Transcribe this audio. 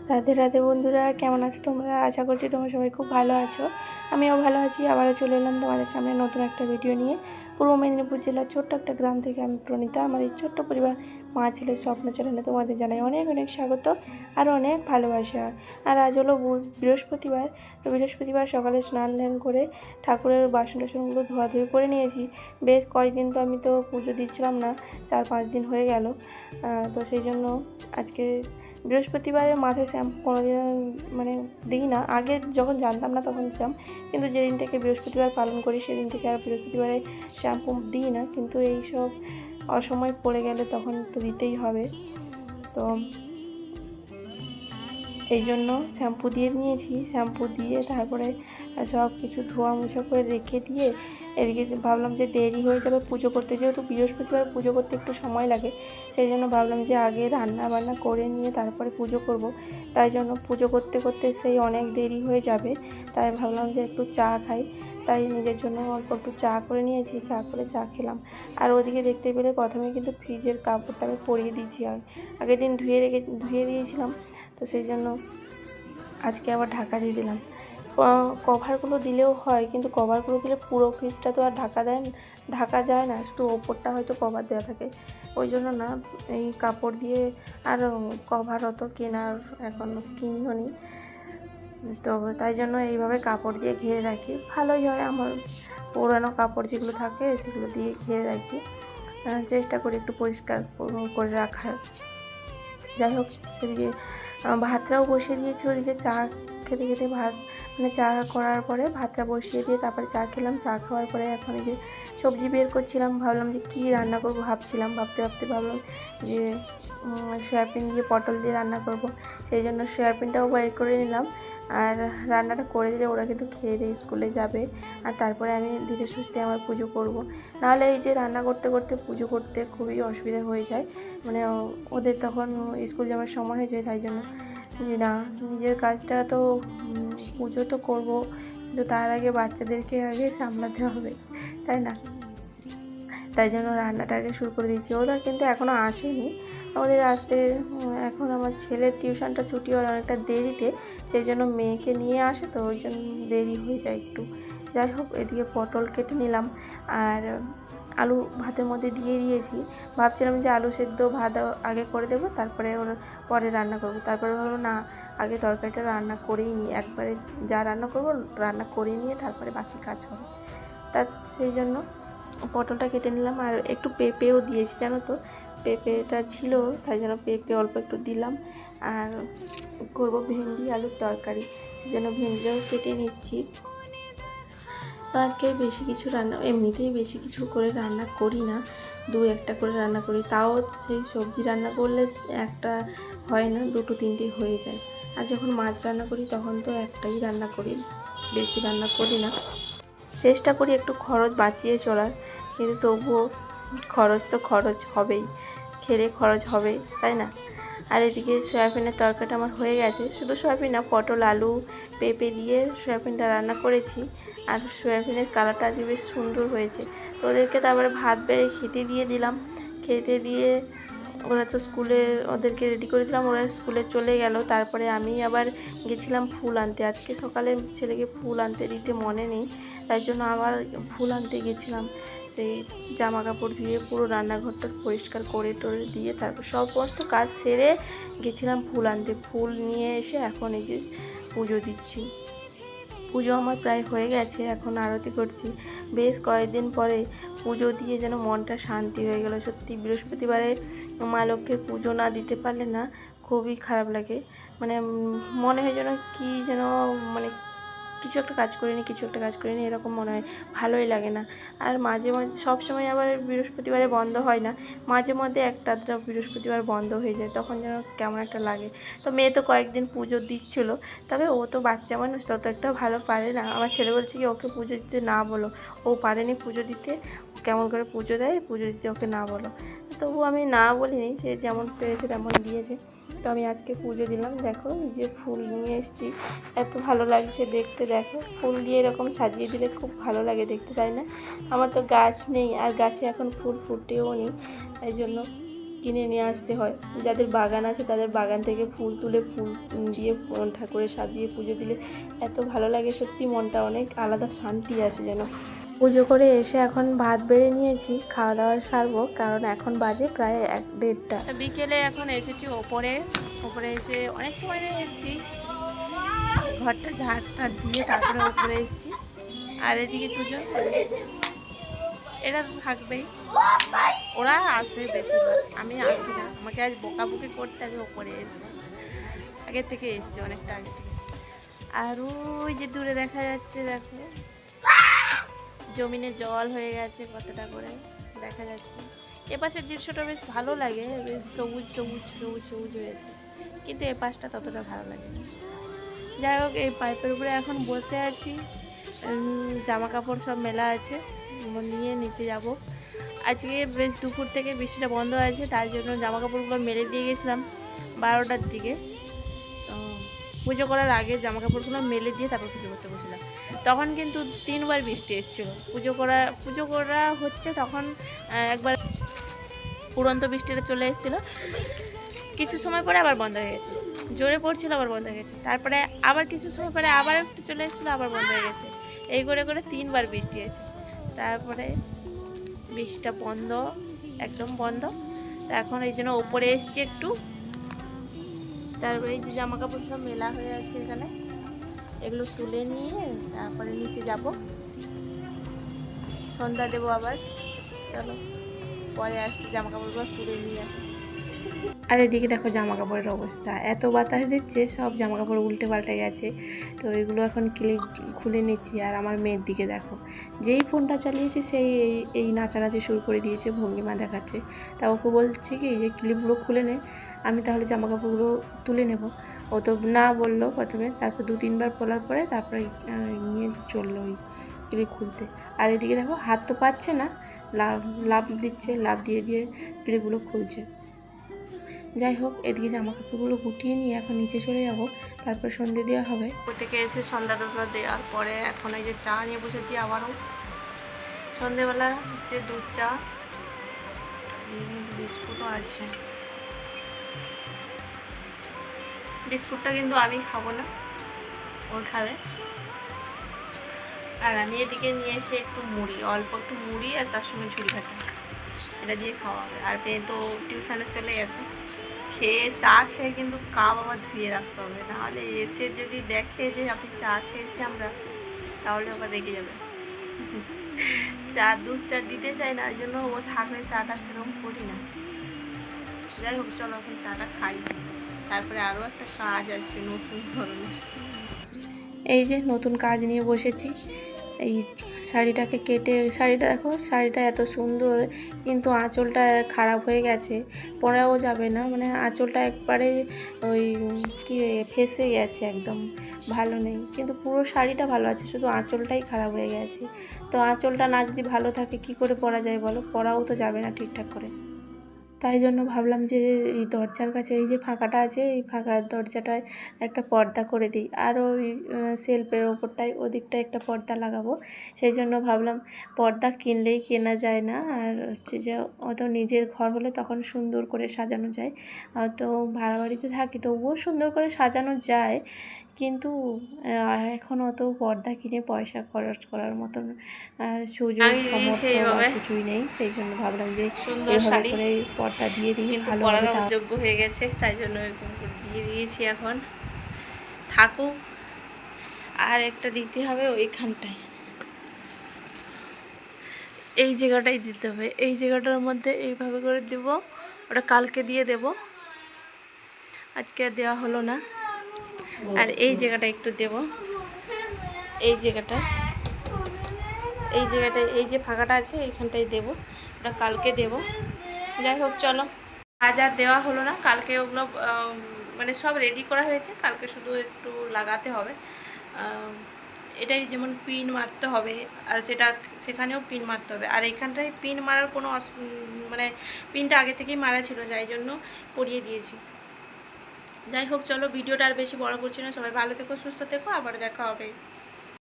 রাধে রাধে বন্ধুরা, কেমন আছো তোমরা? আশা করছি তোমরা সবাই খুব ভালো আছো। আমিও ভালো আছি। আবারও চলে এলাম তোমাদের সামনে নতুন একটা ভিডিও নিয়ে। পূর্ব মেদিনীপুর জেলার ছোট্ট একটা গ্রাম থেকে আমি প্রণীতা। আমার এই ছোট্ট পরিবার মা ছেলের স্বপ্ন চ্যানেলে তোমাদের জানাই অনেক অনেক স্বাগত আর অনেক ভালোবাসা। আর আজ হলো বৃহস্পতিবার। তো বৃহস্পতিবার সকালে স্নান ধ্যান করে ঠাকুরের বাসন টাসনগুলো ধোয়াধুয়ি করে নিয়েছি। বেশ কয়েকদিন তো আমি তো পুজো দিচ্ছিলাম না, 4-5 দিন হয়ে গেল। তো সেই জন্য আজকে বৃহস্পতিবারে মাথায় শ্যাম্পু কোনোদিন দিই না। আগে যখন জানতাম না তখন দিতাম, কিন্তু যেদিন থেকে বৃহস্পতিবার পালন করি সেদিন থেকে আর বৃহস্পতিবারে শ্যাম্পু দিই না। কিন্তু এই সব অসময় পড়ে গেলে তখন তো দিতেই হবে। তো এই জন্য শ্যাম্পু দিয়ে নিয়েছি। শ্যাম্পু দিয়ে তারপরে সব কিছু ধোয়া মোছা করে রেখে দিয়ে এদিকে ভাবলাম যে দেরি হয়ে যাবে পুজো করতে, যেহেতু বৃহস্পতিবার পুজো করতে একটু সময় লাগে, সেই জন্য ভাবলাম যে আগে রান্না বান্না করে নিয়ে তারপরে পুজো করব। তাই জন্য পুজো করতে করতে সেই অনেক দেরি হয়ে যাবে। তাই ভাবলাম যে একটু চা খাই, তাই নিজের জন্য অল্প একটু চা করে নিয়েছি। চা করে চা খেলাম। আর ওদিকে দেখতে পেলে প্রথমে কিন্তু ফ্রিজের কাপড়টা আমি পরিয়ে দিয়েছি। আগের দিন ধুয়ে দিয়েছিলাম, তো সেই জন্য আজকে আবার ঢাকা দিয়ে দিলাম। কভারগুলো দিলেও হয়, কিন্তু কভারগুলো দিলে পুরো ফ্রিজটা তো আর ঢাকা যায় না, শুধু ওপরটা হয়তো কভার দেওয়া থাকে। ওই জন্য না এই কাপড় দিয়ে আর কভার অত কেনার এখন কিনিও নি। তো তাই জন্য এইভাবে কাপড় দিয়ে ঘিরে রাখি, ভালোই হয়। আমার পুরানো কাপড় যেগুলো থাকে সেগুলো দিয়ে ঘিরে রাখি, চেষ্টা করি একটু পরিষ্কার করে রাখার। যাই হোক, সেদিকে ভাতটাও বসিয়ে দিয়েছি। ওদিকে চা খেতে খেতে চা করার পরে ভাতটা বসিয়ে দিয়ে তারপরে চা খেলাম। চা খাওয়ার পরে এখন এই যে সবজি বের করছিলাম। ভাবলাম যে কী রান্না করব, ভাবতে ভাবতে ভাবলাম যে সয়াবিন দিয়ে পটল দিয়ে রান্না করব। সেই জন্য সয়াবিনটাও বের করে নিলাম। আর রান্নাটা করে দিলে ওরা কিন্তু খেয়ে দিয়ে স্কুলে যাবে, আর তারপরে আমি ধীরে সুস্থে আমার পুজো করব। নাহলে এই যে রান্না করতে করতে পুজো করতে খুবই অসুবিধা হয়ে যায়, ওদের তখন স্কুল যাওয়ার সময় হয়ে যায়। তাই জন্য যে না, নিজের কাজটা তো পুজো তো করবো, কিন্তু তার আগে বাচ্চাদেরকে আগে সামলাতে হবে, তাই না? তাই জন্য রান্নাটা আগে শুরু করে দিয়েছি। ওরা কিন্তু এখনও আসেনি, ওদের আসতে এখন আমার ছেলের টিউশনটা ছুটি হয় অনেকটা দেরিতে, সেই জন্য মেয়েকে নিয়ে আসে, তো ওই জন্য দেরি হয়ে যায় একটু। যাই হোক, এদিকে পটল কেটে নিলাম আর আলু ভাতের মধ্যে দিয়ে দিয়েছি। ভাবছিলাম যে আলু সেদ্ধ ভাত আগে করে দেবো, তারপরে পরে রান্না করব। তারপরে ভাবলো না, আগে তরকারিটা রান্না করেই নিই, একবারে যা রান্না করব রান্না করে নিয়ে তারপরে বাকি কাজ হবে। সেই জন্য পটলটা কেটে নিলাম। আর একটু পেঁপেও দিয়েছি, জানো তো, পেঁপেটা ছিল, তাই জন্য পেঁপে অল্প একটু দিলাম। আর করবো ভেন্ডি আলুর তরকারি, সেই জন্য ভেন্ডিটাও কেটে নিচ্ছি। তো আজকে বেশি কিছু এমনিতেই বেশি কিছু করে রান্না করি না, 2-1টা করে রান্না করি। তাও সেই সবজি রান্না করলে একটা হয় না, 2-3টে হয়ে যায়। আর যখন মাছ রান্না করি তখন তো একটাই রান্না করি, বেশি রান্না করি না। চেষ্টা করি একটু খরচ বাঁচিয়ে চলার, কিন্তু তবুও খরচ তো খরচ হবেই, খেলে খরচ হবেই, তাই না? আর এদিকে সয়াবিনের তরকারিটা আমার হয়ে গেছে। শুধু সয়াবিন না, পটল আলু পেঁপে দিয়ে সয়াবিনটা রান্না করেছি। আর সয়াবিনের কালারটা আজকে বেশ সুন্দর হয়েছে। তো ওদেরকে তারপরে ভাত বেড়ে খেতে দিয়ে দিলাম। খেতে দিয়ে ওরা তো ওদেরকে রেডি করে দিলাম, ওরা স্কুলে চলে গেল। তারপরে আমি আবার গেছিলাম ফুল আনতে। আজকে সকালে ছেলেকে ফুল আনতে দিতে মনে নেই, তাই জন্য আবার ফুল আনতে গেছিলাম। সেই জামা কাপড় ধুয়ে পুরো রান্নাঘরটা পরিষ্কার করে টরে দিয়ে তারপর সমস্ত কাজ সেরে গেছিলাম ফুল আনতে। ফুল নিয়ে এসে এখন এই যে পুজো দিচ্ছি। পুজো আমার প্রায় হয়ে গেছে, এখন আরতি করছি। বেশ কয়েকদিন পরে পুজো দিয়ে যেন মনটা শান্তি হয়ে গেল। সত্যি বৃহস্পতিবারে মা লক্ষ্মীর পুজো না দিতে পারলে না খুবই খারাপ লাগে। মনে হয় যেন কি যেন কিছু একটা কাজ করিনি এরকম মনে হয়, ভালোই লাগে না। আর মাঝে মাঝে সবসময় আবার বৃহস্পতিবারে বন্ধ হয় না, মাঝে মধ্যে একটা বৃহস্পতিবার বন্ধ হয়ে যায়, তখন যেন কেমন একটা লাগে। তো মেয়ে তো কয়েকদিন পুজো দিচ্ছিলো, তবে ও তো বাচ্চা মানুষ, তত একটা ভালো পারে না। আমার ছেলে বলছে কি ওকে পুজো দিতে না বলো, ও পারেনি পুজো দিতে, কেমন করে পুজো দেয়, পুজো দিতে ওকে না বলো। তবু আমি না বলিনি, সে যেমন পেরেছে তেমন দিয়েছে। তো আমি আজকে পুজো দিলাম। দেখো, এই যে ফুল নিয়ে এসেছি, এত ভালো লাগছে দেখতে। দেখো, ফুল দিয়ে এরকম সাজিয়ে দিলে খুব ভালো লাগে দেখতে, তাই না? আমার তো গাছ নেই, আর গাছে এখন ফুল ফুটেও নি, তাই জন্য কিনে নিয়ে আসতে হয়। যাদের বাগান আছে তাদের বাগান থেকে ফুল তুলে ফুল দিয়ে ঠাকুরের সাজিয়ে পুজো দিলে এত ভালো লাগে, সত্যি মনটা অনেক আলাদা শান্তি আসে যেন। পুজো করে এসে এখন ভাত বেড়ে নিয়েছি, খাওয়া দাওয়া সারবো, কারণ এখন বাজে প্রায় 1-1:30। বিকেলে এখন এসেছি ওপরে এসে অনেক সময় এসেছি, ঘরটা ঝাড় দিয়ে তারপরে ওপরে এসেছি। আর এদিকে দুজন এরা থাকবেই, ওরা আসে বেশিরভাগ, আমি আসি না, আমাকে আজ বকাবকি করতে আমি ওপরে এসেছি, আগের থেকে এসেছি অনেকটা আগে থেকে। আর ওই যে দূরে দেখা যাচ্ছে, দেখো জমিনে জল হয়ে গেছে কতটা করে দেখা যাচ্ছে। এপাশের দৃশ্যটা বেশ ভালো লাগে, বেশ সবুজ সবুজ সবুজ সবুজ হয়েছে, কিন্তু এ পাশটা ততটা ভালো লাগে না। যাই হোক, এই পাইপের উপরে এখন বসে আছি, জামা কাপড় সব মেলা আছে, নিয়ে নিচে যাব। আজকে বেশ দুপুর থেকে বৃষ্টিটা বন্ধ আছে, তার জন্য জামা কাপড়গুলো মেলে দিয়ে গেছিলাম 12টার দিকে। তো পুজো করার আগে জামা কাপড়গুলো মেলে দিয়ে তারপর পুজো করতে বসেছিলাম। তখন কিন্তু 3বার বৃষ্টি এসেছিলো, পুজো করা হচ্ছে তখন একবার উড়ন্ত বৃষ্টিটা চলে এসেছিলো, কিছু সময় পরে আবার বন্ধ হয়ে গেছে, জোরে পড়ছিল আবার বন্ধ হয়ে গেছে, তারপরে আবার কিছু সময় পরে আবার একটু চলে এসেছিলো, আবার বন্ধ হয়ে গেছে, এই করে করে 3বার বৃষ্টি হয়েছে। তারপরে বৃষ্টিটা বন্ধ, একদম বন্ধ। এখন এই জন্য ওপরে এসছি একটু, তারপরে এই যে জামা কাপড় সব মেলা হয়ে আছে এখানে, এগুলো তুলে নিয়ে তারপরে নিচে যাব, সন্ধ্যা দেবো আবার। চলো পরে আসছি, জামা কাপড়গুলো তুলে নিয়ে। আর এদিকে দেখো জামা কাপড়ের অবস্থা, এত বাতাস দিচ্ছে, সব জামা কাপড় উল্টে পাল্টে গেছে। তো এগুলো এখন ক্লিপ খুলে নিচ্ছি। আর আমার মেয়ের দিকে দেখো, যেই ফোনটা চালিয়েছে সেই এই নাচানাচি শুরু করে দিয়েছে, ভঙ্গিমা দেখাচ্ছে। তা ওকে বলছি কি যে ক্লিপগুলো খুলে নে, আমি তাহলে জামা কাপড়গুলো তুলে নেব। ও তো না বললো প্রথমে, তারপর 2-3বার বলার পরে তারপরে নিয়ে চললো ওই ক্লিপ খুলতে। আর এদিকে দেখো হাত তো পাচ্ছে না, লাভ দিচ্ছে, লাভ দিয়ে দিয়ে ক্লিপগুলো খুলছে। যাই হোক, এদিকে জামা কাপড়গুলো গুটিয়ে নিয়ে এখন নিচে চলে যাব, তারপর সন্ধ্যে দেওয়া হবে। ওর থেকে এসে সন্ধ্যাটা দেওয়ার পরে এখন এই যে চা নিয়ে বসেছি আবারও। সন্ধ্যেবেলা হচ্ছে দুধ চা, বিস্কুটও আছে। বিস্কুটটা কিন্তু আমি খাবো না, ওর খাবে। আর আমি এদিকে নিয়ে এসে একটু মুড়ি, অল্প একটু মুড়ি আর তার সঙ্গে ঝুড়ি ভাজা, এটা দিয়ে খাওয়া হবে। আর মেয়ে তো টিউশনে চলে গেছে, খেয়ে চা খেয়ে কিন্তু কাপ আবার ধুয়ে রাখতে হবে, নাহলে এসে যদি দেখে যে আপনি চা খেয়েছি আমরা, তাহলে আবার রেগে যাবে। দুধ চা দিতে চাই না, ওই জন্য ও থাকলে চাটা সেরকম করি না। যাই হোক, চলো এখন চাটা খাই, তারপরে আরও একটা কাজ আছে নতুন ধরনের। এই যে নতুন কাজ নিয়ে বসেছি, এই শাড়িটাকে কেটে, শাড়িটা দেখো, শাড়িটা এত সুন্দর, কিন্তু আঁচলটা খারাপ হয়ে গেছে, পরাও যাবে না, মানে আঁচলটা একবারে ওই কি ফেসে গেছে, একদম ভালো নেই। কিন্তু পুরো শাড়িটা ভালো আছে, শুধু আঁচলটাই খারাপ হয়ে গেছে। তো আঁচলটা না যদি ভালো থাকে কি করে পরা যায় বলো, পরাও তো যাবে না ঠিকঠাক করে। তাই জন্য ভাবলাম যে এই দরজার কাছে এই যে ফাঁকাটা আছে, এই ফাঁকা দরজাটায় একটা পর্দা করে দিই, আর ওই সেলফের ওপরটায় ওদিকটায় একটা পর্দা লাগাবো। সেই জন্য ভাবলাম পর্দা কিনলেই কেনা যায় না, আর হচ্ছে যে অত নিজের ঘর হলে তখন সুন্দর করে সাজানো যায়। তো ভাড়া বাড়িতে থাকি তবুও সুন্দর করে সাজানো যায়, কিন্তু এখন অত পর্দা কিনে পয়সা খরচ করার মতন সুযোগ সামর্থ্য বা কিছুই নেই। সেই জন্য ভাবলাম যে এভাবে করে পর্দা দিয়ে দিই, ভালো হবে। যোগ্য হয়ে গেছে, তাই জন্য এরকম করে দিয়ে দিয়েছি। এখন থাকুক, আর একটা দিতে হবে ওইখানটায়, এই জায়গাটাই দিতে হবে, এই জায়গাটার মধ্যে এইভাবে করে দেব, ওটা কালকে দিয়ে দেব, আজকে আর দেওয়া হলো না। আর এই জায়গাটা একটু দেব, এই জায়গাটায় এই যে ফাঁকাটা আছে এইখানটায় দেব, ওটা কালকে দেব। যাই হোক, চলো, আজ আর দেওয়া হলো না, কালকে ওগুলো মানে সব রেডি করা হয়েছে, কালকে শুধু একটু লাগাতে হবে। এটাই যেমন পিন মারতে হবে, আর সেখানেও পিন মারতে হবে, আর এখানটায় পিন মারার কোনো মানে পিনটা আগে থেকেই মারা ছিল, যাই জন্য পরিয়ে দিয়েছি। যাই হোক, চলো, ভিডিওটা আর বেশি বড় করছি না, সবাই ভালো থেকো, সুস্থ থেকো, আবার দেখা হবে।